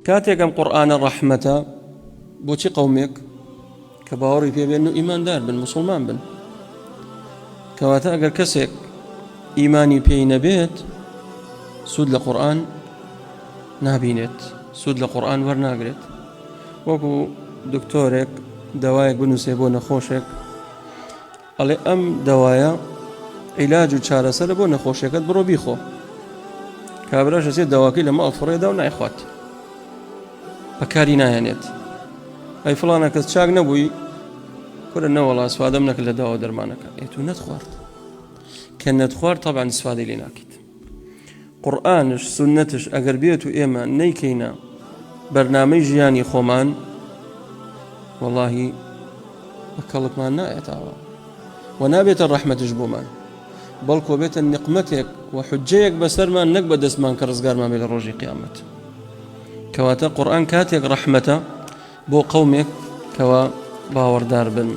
كاتێک ئەم قورئانە ڕەحمەتە بۆچی قەومێک کە باوەڕی پێبێن و ئیماندار بن مسلمان بن. کەواتە ئەگەر کەسێک ئیمانی پێی نەبێت سوود لە قورئان نابینێت، سوود لە قورئان وەرناگرێت. وەکو دکتۆرێک دەوایەک بنووسێ بۆ نەخۆشێک، ئەڵێ ئەم دەوایە عیلاج و چارەسەرە بۆ نەخۆشیەکەت، بڕۆ بیخۆ. کابراش ئەچێت دەواکەی لە ماڵ فڕێدا و نایخوات، بەکاری نایەنێت. ئەی فڵانە کەس چاک نەبووی کورە نەوەڵا سوادەم نەکرد لە داوا دەرمانەکە، ئێتو نەتخوارد. کە نەتخوارد تەبعاً سوادەی لێ ناکەیت. قورئانش سونەتش ئەگەر بێت و ئێمە نەیکەینە بەرنامەی ژیانی خۆمان، وەڵاهی بە کەڵکمان نایەتەوە و نابێتە ڕەحمەتش بۆمان، بەڵکو بێتە نقمەتێک و حجەیەک بەسەرمان، نەک بە دەستمان کە ڕزگارمان بێت لە ڕۆژی قیامەت. کەواتە قورئان کاتێک ڕەحمەتە بۆ قەومێک کەوا باوەڕدار بن.